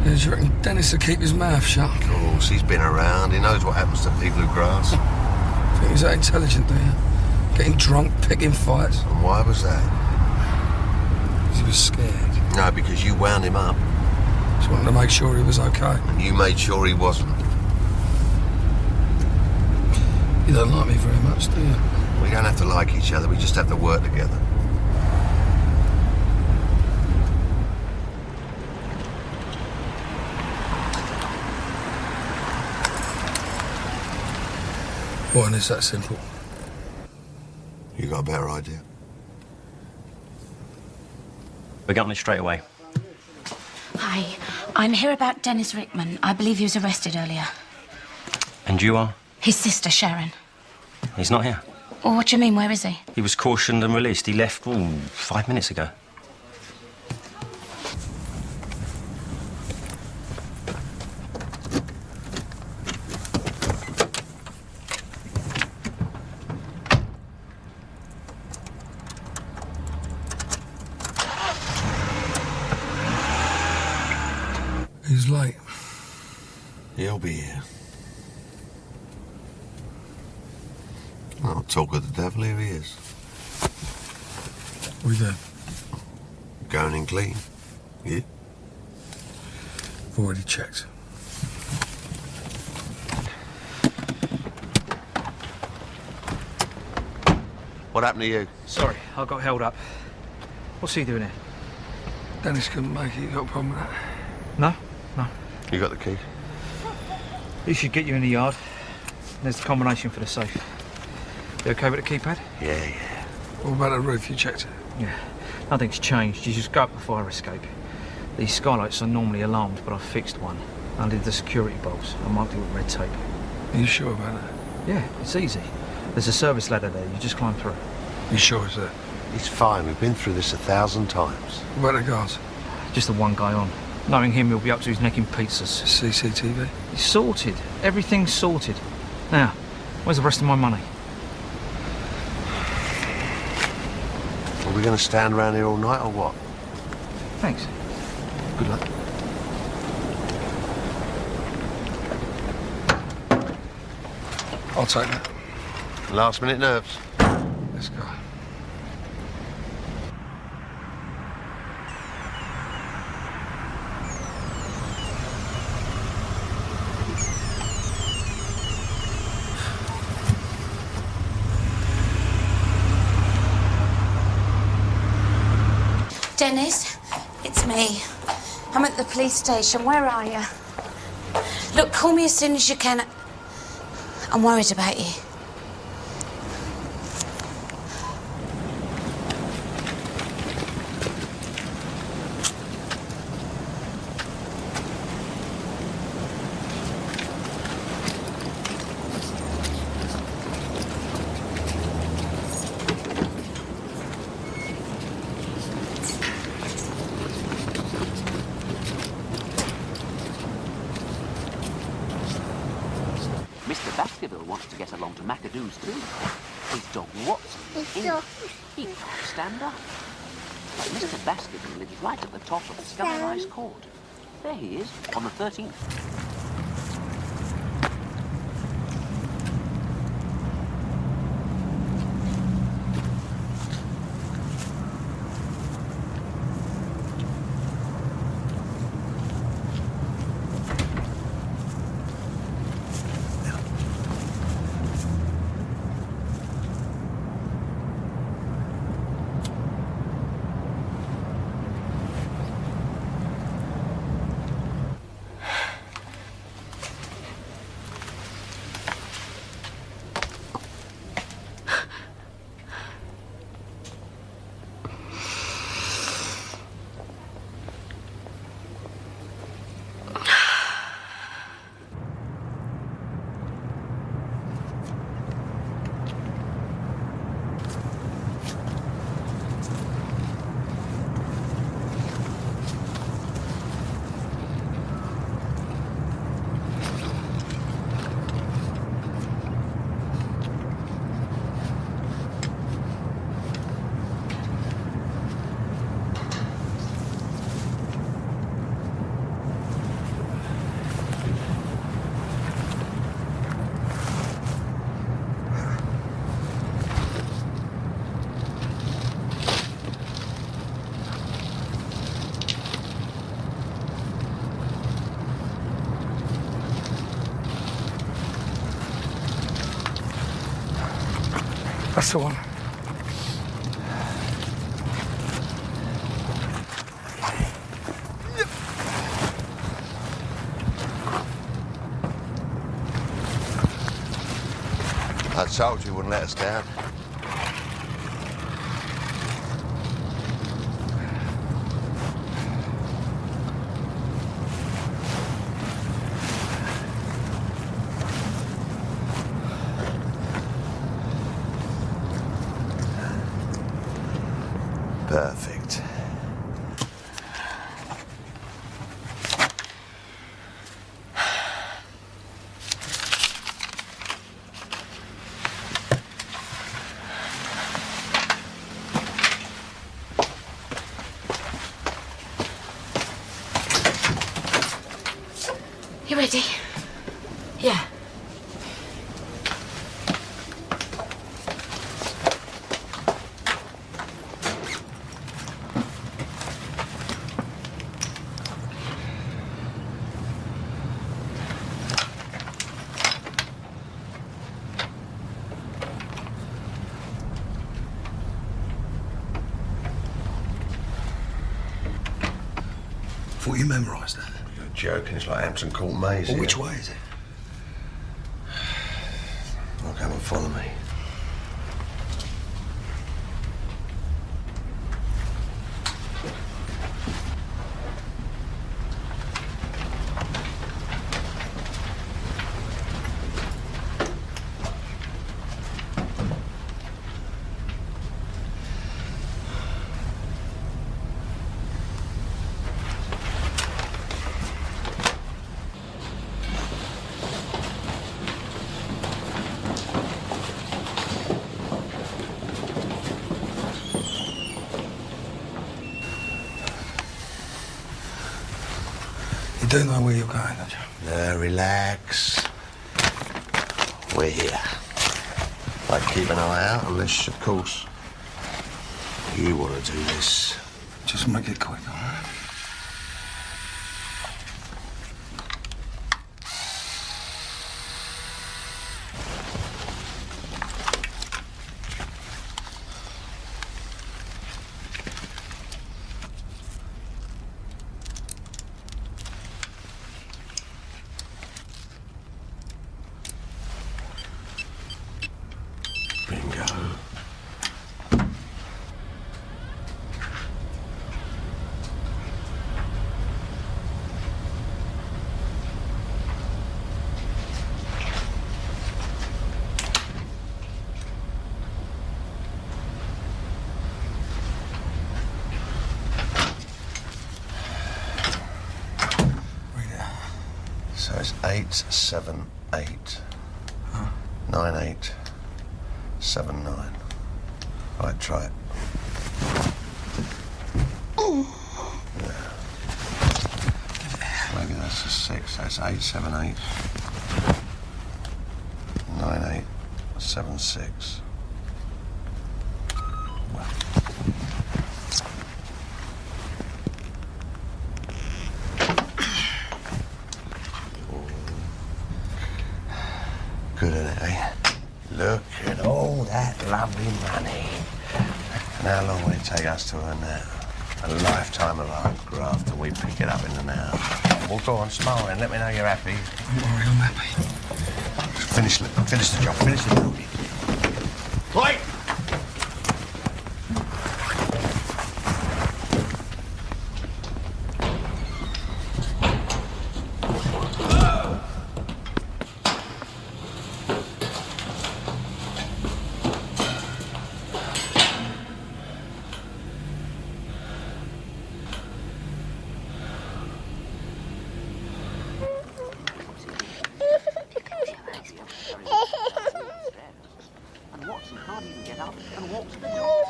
Do you reckon Dennis will keep his mouth shut? Of course, he's been around. He knows what happens to people who grass. Think he's that intelligent, do you? Getting drunk, picking fights. And why was that? Because he was scared. No, because you wound him up. Just wanted to make sure he was okay. And you made sure he wasn't. You don't like me very much, do you? We don't have to like each other, we just have to work together. Why, and it's that simple. You got a better idea? We're getting on it straight away. Hi, I'm here about Dennis Rickman. I believe he was arrested earlier. And you are? His sister, Sharon. He's not here. Well, what do you mean? Where is he? He was cautioned and released. He left 5 minutes ago. He's late. He'll be here. I'll talk with the devil, here he is. We do. Going in clean. Yeah? I've already checked. What happened to you? Sorry, I got held up. What's he doing here? Dennis couldn't make it. You got a problem with that? No, no. You got the key? He should get you in the yard. There's the combination for the safe. You okay with the keypad? Yeah. What about the roof? You checked it? Yeah. Nothing's changed. You just go up the fire escape. These skylights are normally alarmed, but I fixed one. I did the security bolts. I marked it with red tape. Are you sure about that? Yeah, it's easy. There's a service ladder there. You just climb through. You sure it's there? He's fine. We've been through this 1,000 times. What about the guards? Just the one guy on. Knowing him, he'll be up to his neck in pizzas. CCTV? He's sorted. Everything's sorted. Now, where's the rest of my money? Are we going to stand around here all night or what? Thanks. Good luck. I'll take that. Last minute nerves. Let's go. Dennis, it's me. I'm at the police station. Where are you? Look, call me as soon as you can. I'm worried about you. Mr. Baskerville wants to get along to McAdoo's too. His dog Watson, he can't stand up. But Mr. Baskerville lives right at the top of Scummerise Court. There he is, on the 13th. That's the one. I told you he wouldn't let us down. Perfect. You ready? Yeah. Thought you memorised that. You're joking. It's like Hampton Court Maze. Well, here. which way is it? Well, come and follow me. You do know where you're going, don't you? Now, relax. We're here. Like, keep an eye out, unless, of course, you want to do this. Just make it quick, all right? Bingo. Read it. So it's 878. 9879. Right, try it. Maybe that's a 6. That's 878. 9876. Well. Good, isn't it, eh? Look at all that lovely money. And how long will it take us to earn that? A lifetime of hard graft, and we pick it up in an hour. Well, go on, smile and let me know you're happy. Don't worry, I'm happy. Finish the job, finish the building. Right! And Watson can't even get up and walk to the door.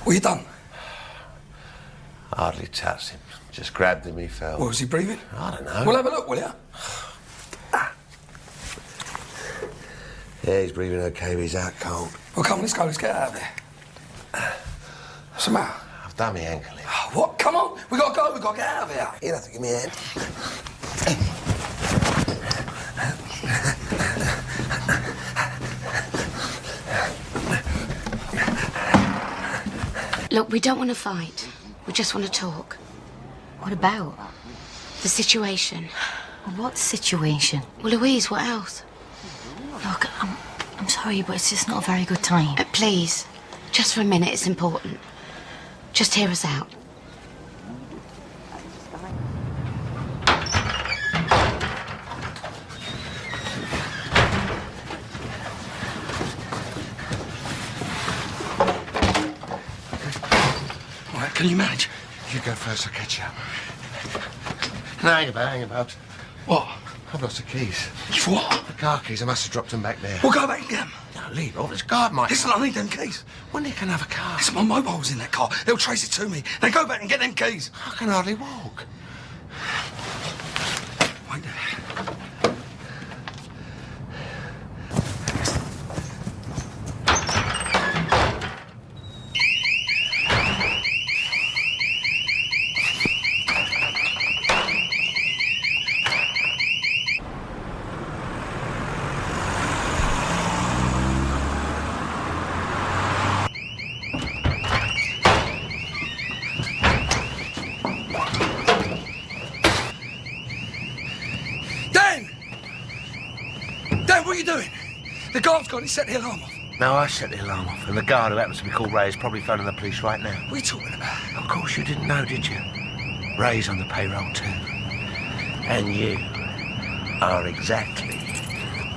What you done? Hardly touched him. Just grabbed him, he fell. What, was he breathing? I don't know. We'll have a look, will ya? Yeah, he's breathing okay, but he's out cold. Well, come on, let's go. Let's get out of there. What's the matter? I've done my ankle in. Oh, what? Come on. We got to go. We got to get out of here. You'll have to give me a hand. Look, we don't want to fight. We just want to talk. What about? The situation. What situation? Well, Louise, what else? Look, I'm sorry, but it's just not a very good time. Please, just for a minute, it's important. Just hear us out. All right, can you manage? You go first, I'll catch you up. No, hang about. What? I've lost the keys. You've what? The car keys, I must have dropped them back there. We'll go back and get them. No, leave off, this guard might... Listen, I need them keys. When they can have a car? Listen, my mobile's in that car. They'll trace it to me. Then go back and get them keys. I can hardly walk. Wait there. What are you doing? The guard's got it. Set the alarm off. No, I set the alarm off, and the guard, who happens to be called Ray, is probably phoning the police right now. What are you talking about? Of course you didn't know, did you? Ray's on the payroll too. And you are exactly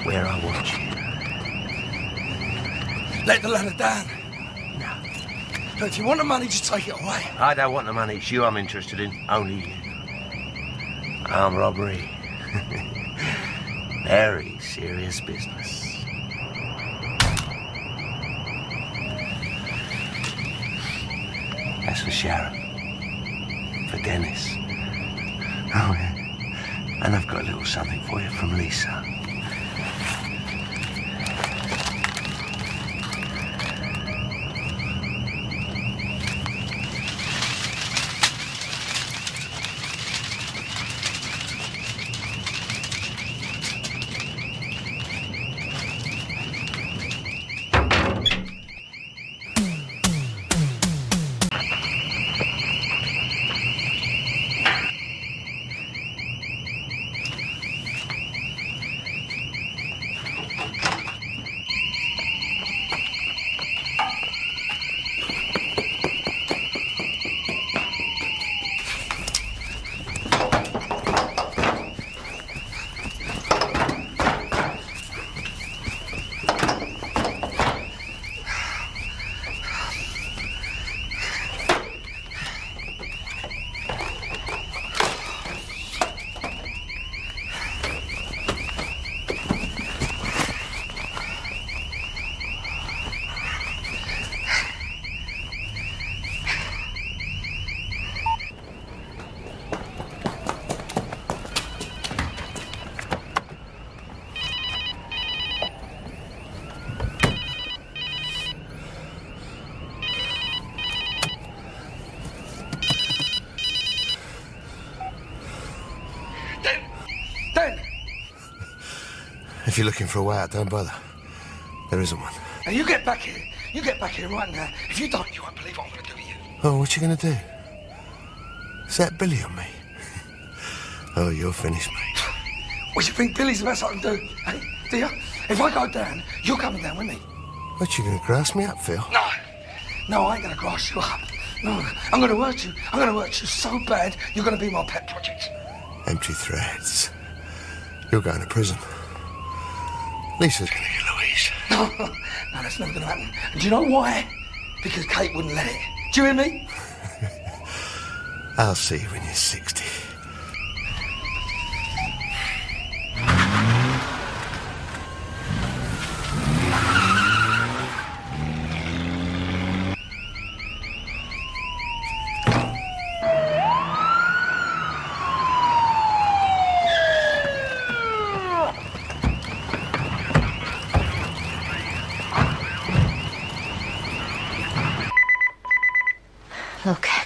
where I want you. Let the ladder down. No. Look, if you want the money, just take it away. I don't want the money. It's you I'm interested in. Only you. Armed robbery. Very serious business. That's for Sharon. For Dennis. Oh, yeah. And I've got a little something for you from Lisa. If you're looking for a way out, don't bother. There isn't one. Now you get back here. You get back here right now. If you don't, you won't believe what I'm going to do to you. Oh, what you going to do? Is that Billy on me? Oh, you're finished, mate. What, you think Billy's the best I can do? Hey, do you? If I go down, you're coming down with me. What, you going to grass me up, Phil? No, I ain't going to grass you up. No, I'm going to hurt you. I'm going to hurt you so bad, you're going to be my pet project. Empty threats. You're going to prison. Lisa's going to get Louise. No, that's never going to happen. And do you know why? Because Kate wouldn't let it. Do you hear me? I'll see you when you're 60.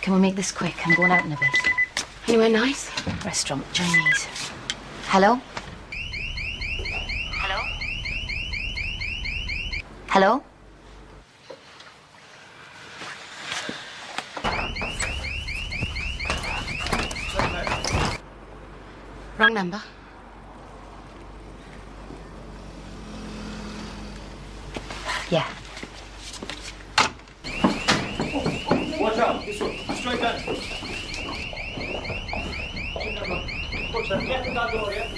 Can we make this quick? I'm going out in a bit. Anywhere nice? Restaurant, Chinese. Hello? Hello? Hello? Wrong number. Yeah. Watch out, this way. Straight down. Get the dog door, yeah?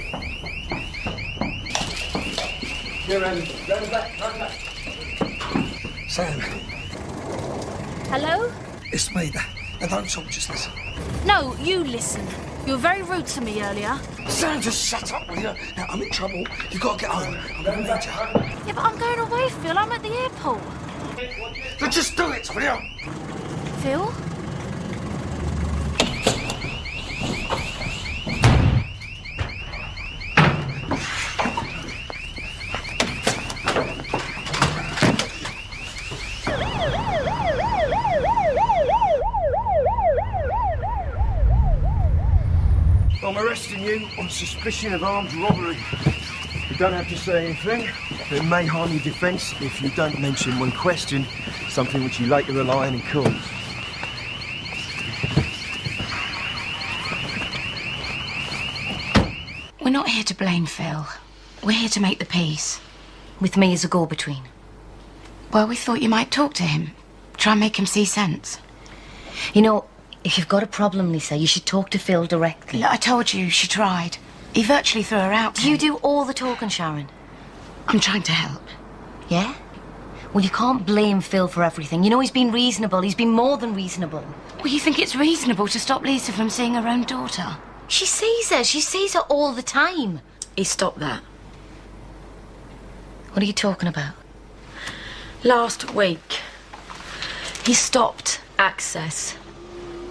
Here, Randy. Round back. Sam, Hello? it's me. Now don't talk, just listen. No, you listen. You were very rude to me earlier. Sam, just shut up, will you? Now, I'm in trouble. You've got to get home. I'm going to need you. Yeah, but I'm going away, Phil. I'm at the airport. So just do it, will you? Phil? I'm arresting you on suspicion of armed robbery. You don't have to say anything. It may harm your defence if you don't mention when questioned something which you later rely on in court. We're not here to blame Phil. We're here to make the peace. With me as a go-between. Well, we thought you might talk to him. Try and make him see sense. You know, if you've got a problem, Lisa, you should talk to Phil directly. Look, I told you, she tried. He virtually threw her out. You do all the talking, Sharon. I'm trying to help. Yeah? Well, you can't blame Phil for everything. You know, he's been reasonable. He's been more than reasonable. Well, you think it's reasonable to stop Lisa from seeing her own daughter? She sees her. She sees her all the time. He stopped that. What are you talking about? Last week, he stopped access.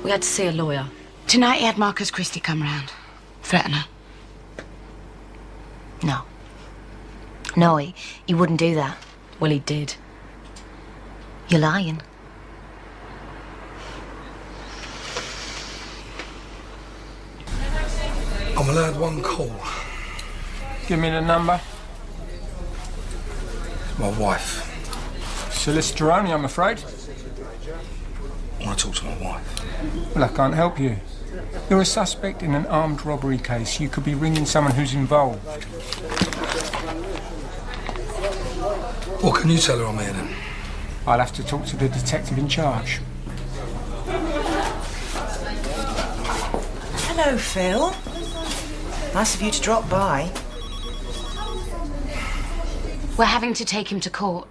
We had to see a lawyer. Tonight he had Marcus Christie come round. Threaten her. No. No, he wouldn't do that. Well, he did. You're lying. I'm allowed one call. Give me the number. My wife. Solicitor only, I'm afraid. I want to talk to my wife. Well, I can't help you. You're a suspect in an armed robbery case. You could be ringing someone who's involved. What can you tell her I'm here then? I'll have to talk to the detective in charge. Hello, Phil. Nice of you to drop by. We're having to take him to court.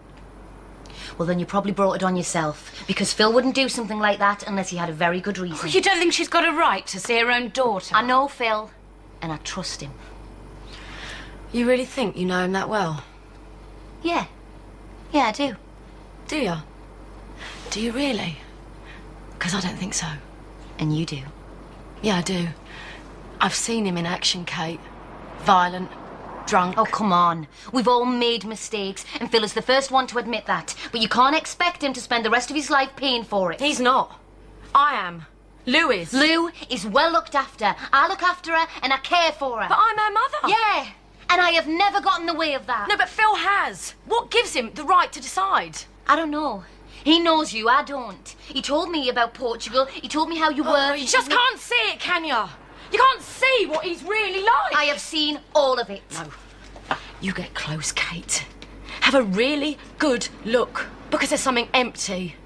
Well, then you probably brought it on yourself, because Phil wouldn't do something like that unless he had a very good reason. You don't think she's got a right to see her own daughter? I know Phil, and I trust him. You really think you know him that well? Yeah. Yeah, I do. Do you? Do you really? Because I don't think so. And you do? Yeah, I do. I've seen him in action, Kate. Violent, drunk. Oh, come on. We've all made mistakes, and Phil is the first one to admit that. But you can't expect him to spend the rest of his life paying for it. He's not. I am. Lou is. Lou is well looked after. I look after her, and I care for her. But I'm her mother. Yeah, and I have never got in the way of that. No, but Phil has. What gives him the right to decide? I don't know. He knows you, I don't. He told me about Portugal. He told me how you were. You just can't see it, can you? You can't see what he's really like. I have seen all of it. No. You get close, Kate. Have a really good look, because there's something empty.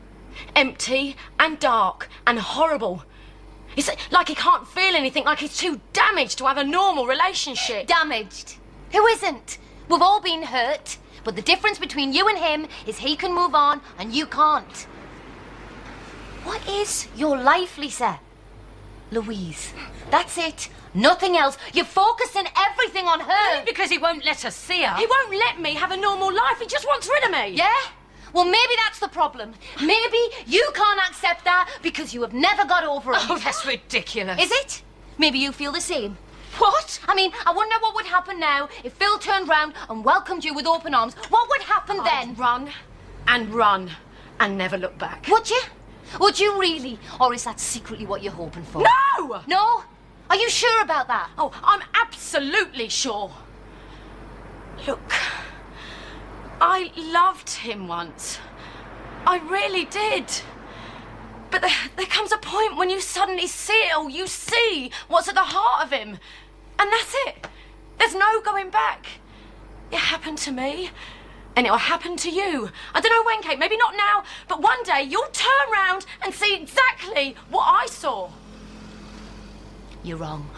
Empty and dark and horrible. It's like he can't feel anything, like he's too damaged to have a normal relationship. Damaged? Who isn't? We've all been hurt, but the difference between you and him is he can move on and you can't. What is your life, Lisa? Louise. That's it. Nothing else. You're focusing everything on her. Only because he won't let us see her. He won't let me have a normal life. He just wants rid of me. Yeah? Well, maybe that's the problem. Maybe you can't accept that because you have never got over it. Oh, that's ridiculous. Is it? Maybe you feel the same. What? I mean, I wonder what would happen now if Phil turned round and welcomed you with open arms. What would happen then? I'd run and never look back. Would you? Would you really? Or is that secretly what you're hoping for? No! No? Are you sure about that? Oh, I'm absolutely sure. Look, I loved him once. I really did. But there comes a point when you suddenly see it all. You see what's at the heart of him. And that's it. There's no going back. It happened to me. And it'll happen to you. I don't know when, Kate, maybe not now, but one day you'll turn round and see exactly what I saw. You're wrong.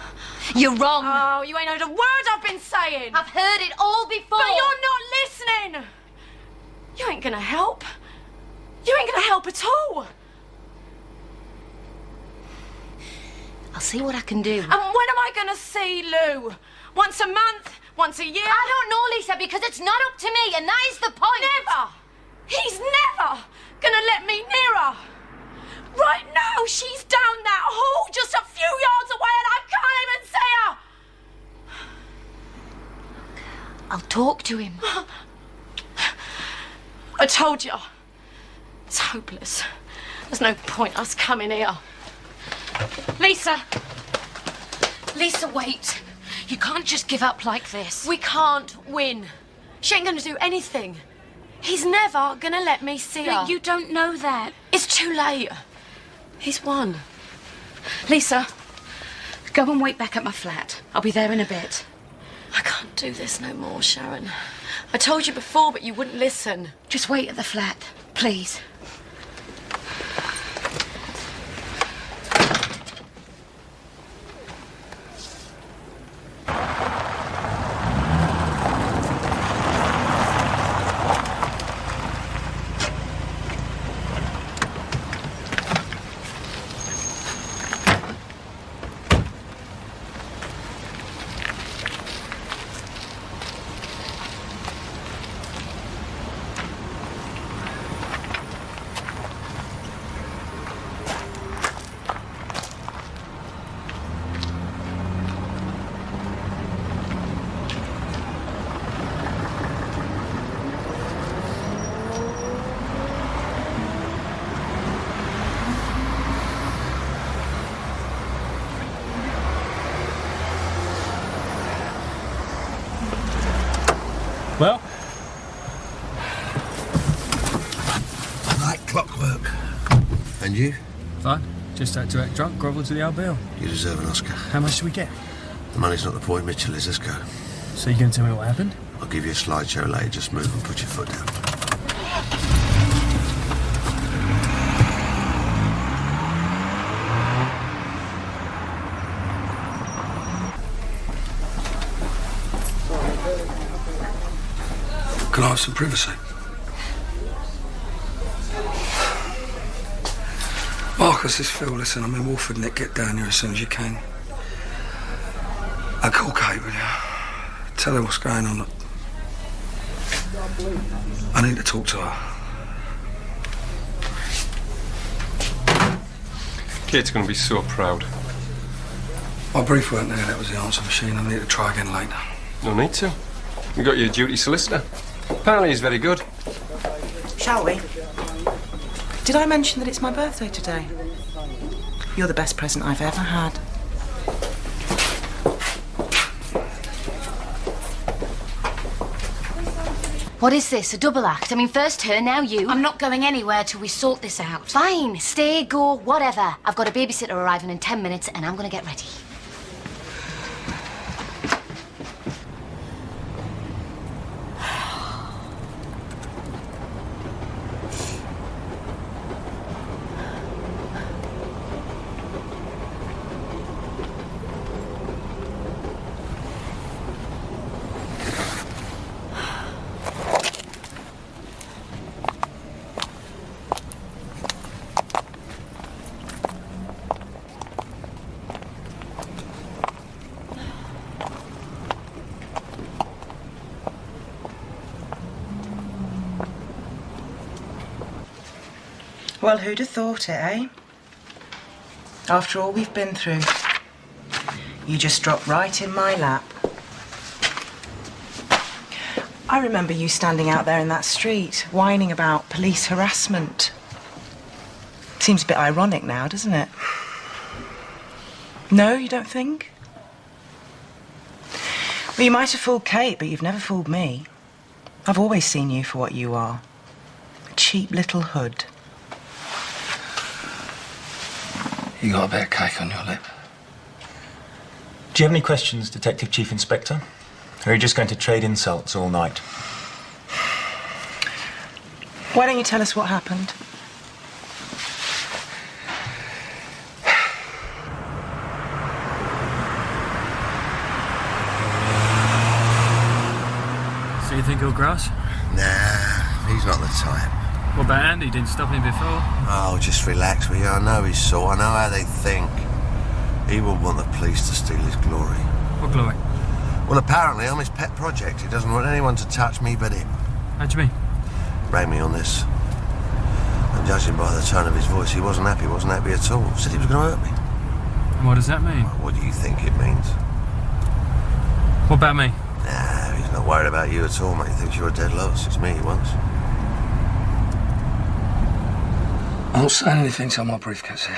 You're wrong. Oh, you ain't heard a word I've been saying. I've heard it all before. But you're not listening. You ain't gonna help. You ain't gonna help at all. I'll see what I can do. And when am I gonna see Lou? Once a month? Once a year? I don't know, Lisa, because it's not up to me, and that is the point. Never! He's never gonna let me near her. Right now, she's down that hall just a few yards away, and I can't even see her. I'll talk to him. I told you. It's hopeless. There's no point us coming here. Lisa! Lisa, wait. You can't just give up like this. We can't win. She ain't gonna do anything. He's never gonna let me see her. You don't know that. It's too late. He's won. Lisa, Go and wait back at my flat. I'll be there in a bit. I can't do this no more, Sharon. I told you before, but you wouldn't listen. Just wait at the flat, please. Well? Like clockwork. And you? Fine. Just had to act drunk, grovel to the old bill. You deserve an Oscar. How much do we get? The money's not the point, Mitchell, is. Let's go. So you going to tell me what happened? I'll give you a slideshow later. Just move and put your foot down. Can I have some privacy? Marcus, this is Phil. Listen, I'm in Wolford, Nick. Get down here as soon as you can. Call Kate, will you? Tell her what's going on. I need to talk to her. Kate's going to be so proud. My brief weren't there. That was the answer machine. I need to try again later. No need to. You got your duty solicitor. Apparently he's very good. Shall we? Did I mention that it's my birthday today? You're the best present I've ever had. What is this, a double act? I mean, first her, now you. I'm not going anywhere till we sort this out. Fine, stay, go, whatever. I've got a babysitter arriving in 10 minutes and I'm gonna get ready. Well, who'd have thought it, eh? After all we've been through, you just dropped right in my lap. I remember you standing out there in that street, whining about police harassment. Seems a bit ironic now, doesn't it? No, you don't think? Well, you might have fooled Kate, but you've never fooled me. I've always seen you for what you are. A cheap little hood. You got a bit of cake on your lip. Do you have any questions, Detective Chief Inspector? Or are you just going to trade insults all night? Why don't you tell us what happened? So you think he'll grass? Nah, he's not the type. What about Andy? Didn't stop him before? Oh, just relax, will you? I know his sort. I know how they think. He wouldn't want the police to steal his glory. What glory? Well, apparently I'm his pet project. He doesn't want anyone to touch me but him. How do you mean? Rang me on this. And judging by the tone of his voice, he wasn't happy at all. Said he was going to hurt me. And what does that mean? Well, what do you think it means? What about me? Nah, he's not worried about you at all, mate. He thinks you're a dead loss. It's me he wants. I'm not saying anything till my briefcase here.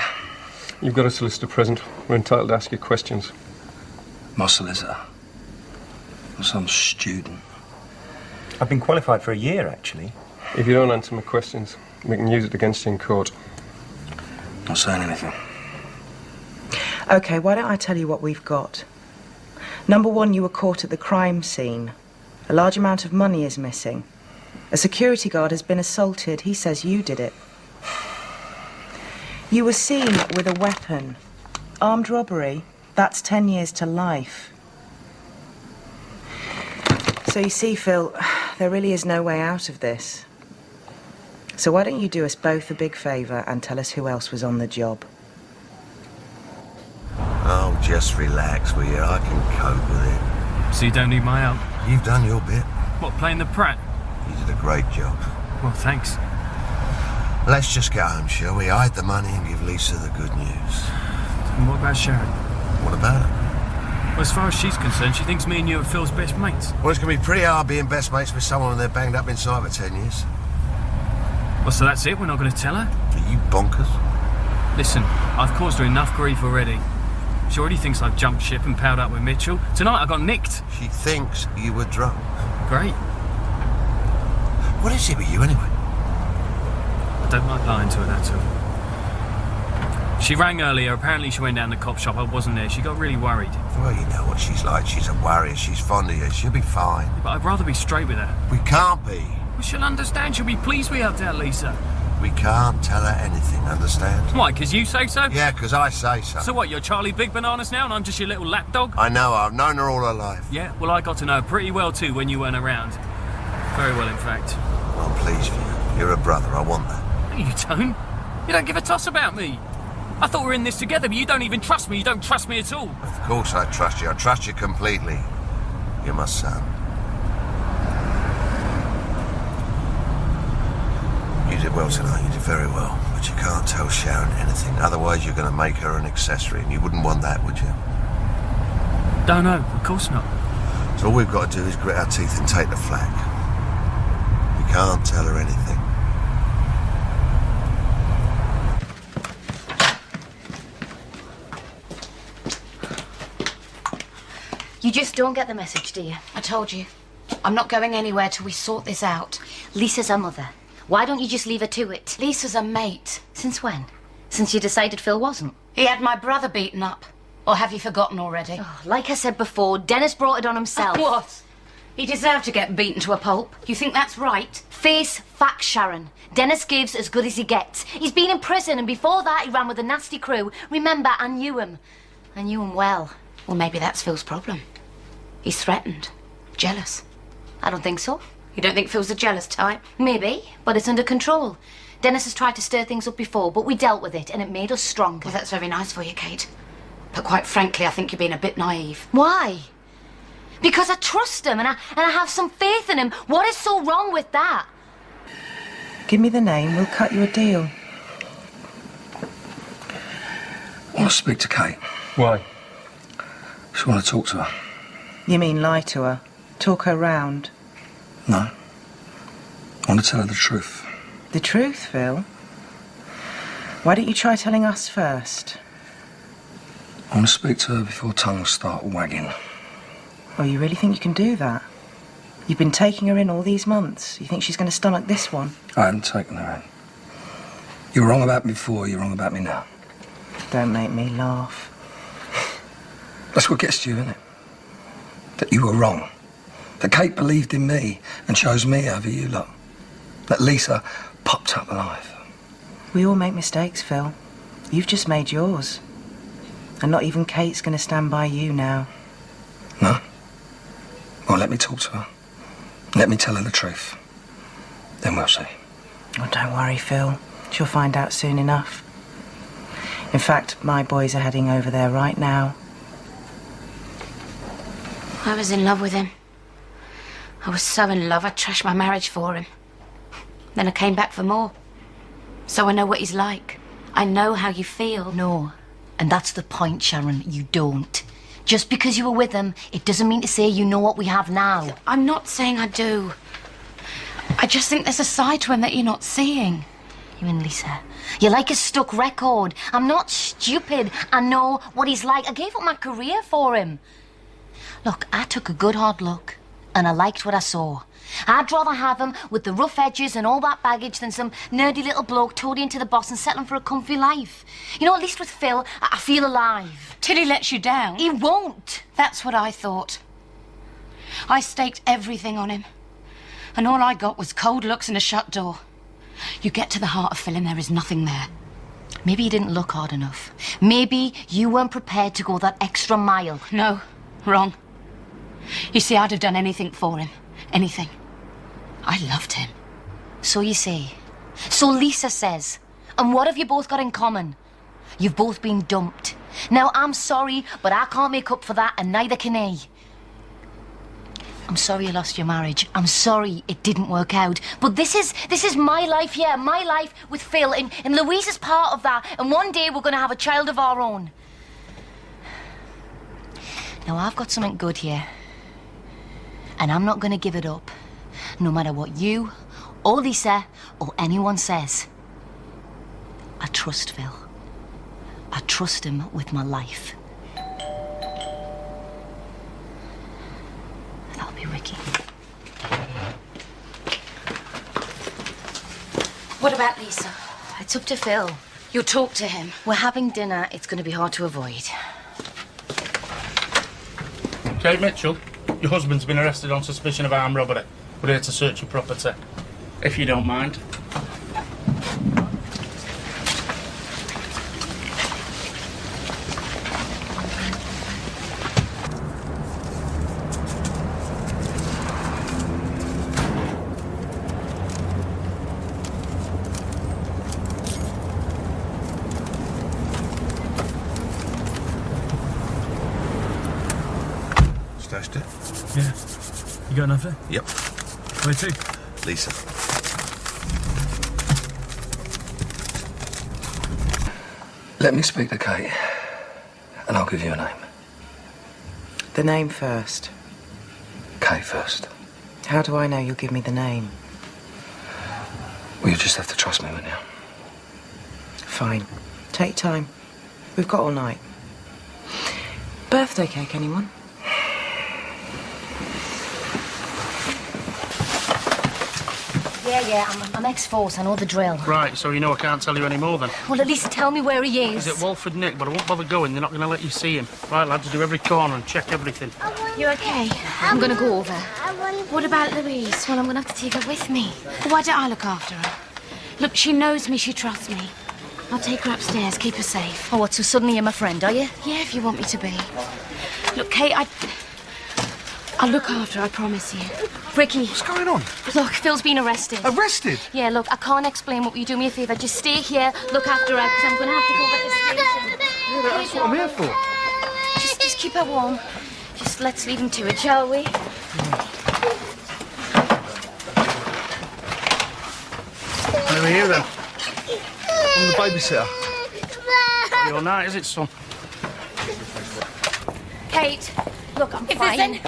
You've got a solicitor present. We're entitled to ask you questions. My solicitor? Or some student? I've been qualified for a year, actually. If you don't answer my questions, we can use it against you in court. Not saying anything. OK, why don't I tell you what we've got? Number one, you were caught at the crime scene. A large amount of money is missing. A security guard has been assaulted. He says you did it. You were seen with a weapon. Armed robbery, that's 10 years to life. So you see, Phil, there really is no way out of this. So why don't you do us both a big favour and tell us who else was on the job? Oh, just relax, will you? I can cope with it. So you don't need my help? You've done your bit. What, playing the prat? You did a great job. Well, thanks. Let's just go home, shall we? Hide the money and give Lisa the good news. And what about Sharon? What about her? Well, as far as she's concerned, she thinks me and you are Phil's best mates. Well, it's going to be pretty hard being best mates with someone when they're banged up inside for 10 years. Well, so that's it? We're not going to tell her? Are you bonkers? Listen, I've caused her enough grief already. She already thinks I've jumped ship and palled up with Mitchell. Tonight I got nicked. She thinks you were drunk. Great. What is it with you, anyway? I don't like lying to her, that's all. She rang earlier. Apparently she went down to the cop shop. I wasn't there. She got really worried. Well, you know what she's like. She's a worrier. She's fond of you. She'll be fine. But I'd rather be straight with her. We can't be. Well, she'll understand. She'll be pleased we helped out Lisa. We can't tell her anything, understand? Why, because you say so? Yeah, because I say so. So what, you're Charlie Big Bananas now and I'm just your little lapdog? I know her. I've known her all her life. Yeah, well, I got to know her pretty well too when you weren't around. Very well, in fact. I'm pleased for you. You're a brother. I want that. No, you don't. You don't give a toss about me. I thought we were in this together, but you don't even trust me. You don't trust me at all. Of course I trust you. I trust you completely. You're my son. You did well tonight. You did very well. But you can't tell Sharon anything. Otherwise, you're going to make her an accessory, and you wouldn't want that, would you? No, of course not. So all we've got to do is grit our teeth and take the flak. We can't tell her anything. You just don't get the message, do you? I told you. I'm not going anywhere till we sort this out. Lisa's her mother. Why don't you just leave her to it? Lisa's a mate. Since when? Since you decided Phil wasn't? He had my brother beaten up. Or have you forgotten already? Oh, like I said before, Dennis brought it on himself. What? He deserved to get beaten to a pulp. You think that's right? Face facts, Sharon. Dennis gives as good as he gets. He's been in prison, and before that he ran with a nasty crew. Remember, I knew him. I knew him well. Well, maybe that's Phil's problem. He's threatened. Jealous. I don't think so. You don't think Phil's a jealous type? Maybe, but it's under control. Dennis has tried to stir things up before, but we dealt with it, and it made us stronger. Well, that's very nice for you, Kate. But quite frankly, I think you're being a bit naive. Why? Because I trust him, and I have some faith in him. What is so wrong with that? Give me the name, we'll cut you a deal. I want to speak to Kate. Why? Just want to talk to her. You mean lie to her? Talk her round? No. I want to tell her the truth. The truth, Phil? Why don't you try telling us first? I want to speak to her before tongues start wagging. Oh, you really think you can do that? You've been taking her in all these months. You think she's going to stomach this one? I haven't taken her in. You were wrong about me before, you're wrong about me now. Don't make me laugh. That's what gets to you, isn't it? That you were wrong. That Kate believed in me and chose me over you lot. That Lisa popped up alive. We all make mistakes, Phil. You've just made yours. And not even Kate's going to stand by you now. No? Well, let me talk to her. Let me tell her the truth. Then we'll see. Oh, don't worry, Phil. She'll find out soon enough. In fact, my boys are heading over there right now. I was in love with him. I was so in love, I trashed my marriage for him. Then I came back for more. So I know what he's like. I know how you feel. No. And that's the point, Sharon. You don't. Just because you were with him, it doesn't mean to say you know what we have now. I'm not saying I do. I just think there's a side to him that you're not seeing. You and Lisa, you're like a stuck record. I'm not stupid. I know what he's like. I gave up my career for him. Look, I took a good hard look, and I liked what I saw. I'd rather have him with the rough edges and all that baggage than some nerdy little bloke toadying to the boss and settling for a comfy life. You know, at least with Phil, I feel alive. Till he lets you down. He won't. That's what I thought. I staked everything on him. And all I got was cold looks and a shut door. You get to the heart of Phil and there is nothing there. Maybe you didn't look hard enough. Maybe you weren't prepared to go that extra mile. No, wrong. You see, I'd have done anything for him. Anything. I loved him. So you say. So Lisa says. And what have you both got in common? You've both been dumped. Now, I'm sorry, but I can't make up for that, and neither can he. I'm sorry you lost your marriage. I'm sorry it didn't work out. But this is my life here, my life with Phil, and Louise is part of that, and one day we're going to have a child of our own. Now, I've got something good here. And I'm not going to give it up, no matter what you, or Lisa, or anyone says. I trust Phil. I trust him with my life. That'll be Ricky. What about Lisa? It's up to Phil. You'll talk to him. We're having dinner. It's going to be hard to avoid. Kate Mitchell, your husband's been arrested on suspicion of armed robbery. We're here to search your property, if you don't mind. Stashed it? Yeah. You got enough there? Yep. Where to? Lisa. Let me speak to Kate, and I'll give you a name. The name first. Kate first. How do I know you'll give me the name? Well, you just have to trust me, won't you? Fine. Take time. We've got all night. Birthday cake, anyone? Yeah, I'm ex-force. I know the drill. Right, so you know I can't tell you any more then. Well, at least tell me where he is. He's at Walford Nick, but I won't bother going. They're not going to let you see him. Right, lads, do every corner and check everything. You okay? I'm going to go over. What about Louise? Well, I'm going to have to take her with me. Why don't I look after her? Look, she knows me, she trusts me. I'll take her upstairs, keep her safe. Oh, what, so suddenly you're my friend, are you? Yeah, if you want me to be. Look, Kate, I'll look after her, I promise you. Ricky. What's going on? Look, Phil's been arrested. Arrested? Yeah, look, I can't explain what you do me a favour. Just stay here, look after her, because I'm going to have to go back to the station. Yeah, that's what I'm here for. Just keep her warm. Just let's leave him to it, shall we? Who are you then? I'm the babysitter. Your night, is it, son? Kate, look, I'm If fine. there's any...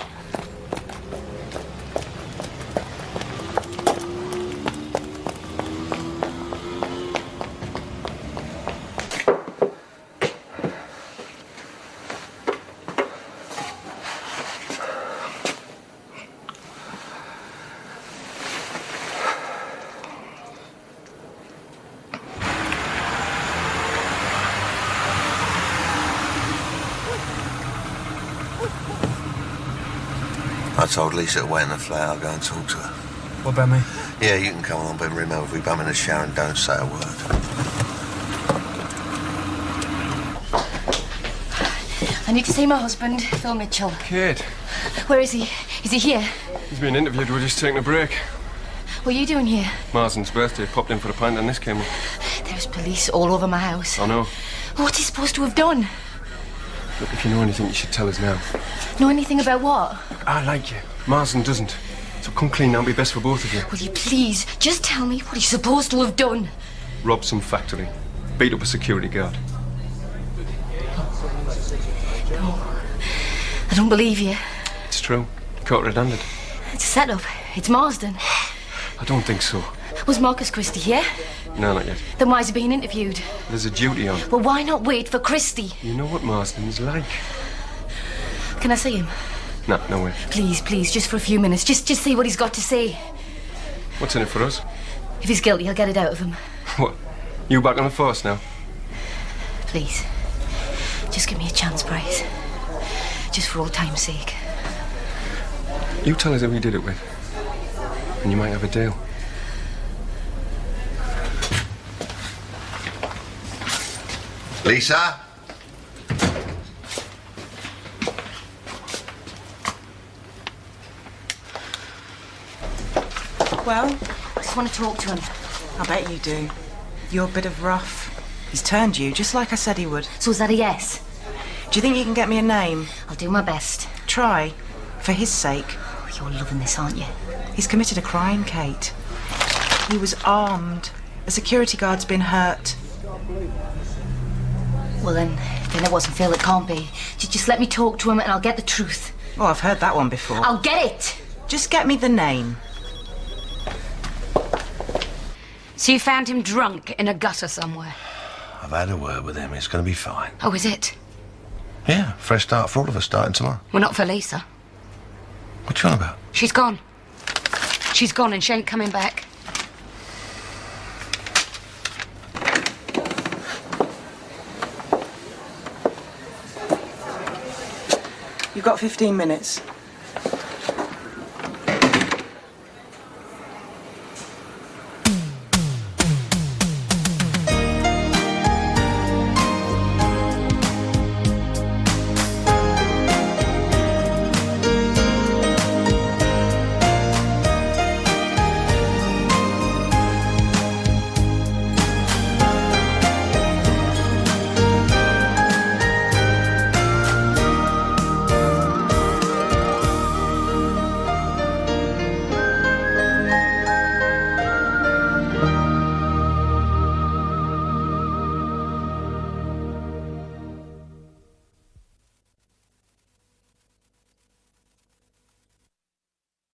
I told Lisa to wait in the flat. I'll go and talk to her. What about me? Yeah, you can come along, but remember, if we bump in the shower and don't say a word. I need to see my husband, Phil Mitchell. Kate, Where is he? Is he here? he's being interviewed. We're just taking a break. What are you doing here? Marsden's birthday. Popped in for a pint and this came up. There's police all over my house. I know. What's he supposed to have done? Look, if you know anything, you should tell us now. Know anything about what? I like you. Marsden doesn't. So come clean now. It'll be best for both of you. Will you please just tell me what he's supposed to have done? Robbed some factory. Beat up a security guard. No. I don't believe you. It's true. Caught red-handed. It's a setup. It's Marsden. I don't think so. Was Marcus Christie here? No, not yet. Then why is he being interviewed? There's a duty on. Well, why not wait for Christie? You know what Marsden's like. Can I see him? No, no way. Please, please, just for a few minutes. Just see what he's got to say. What's in it for us? If he's guilty, I'll get it out of him. What? You back on the force now? Please. Just give me a chance, Bryce. Just for old time's sake. You tell us who we did it with. And you might have a deal. Lisa? Well? I just want to talk to him. I bet you do. You're a bit of rough. He's turned you, just like I said he would. So is that a yes? Do you think you can get me a name? I'll do my best. Try. For his sake. Oh, you're loving this, aren't you? He's committed a crime, Kate. He was armed. A security guard's been hurt. Well, then it wasn't Phil. It can't be. Just let me talk to him and I'll get the truth. Oh, I've heard that one before. I'll get it! Just get me the name. So you found him drunk in a gutter somewhere? I've had a word with him. It's going to be fine. Oh, is it? Yeah, fresh start for all of us starting tomorrow. Well, not for Lisa. What you on about? She's gone. She's gone and she ain't coming back. You've got 15 minutes.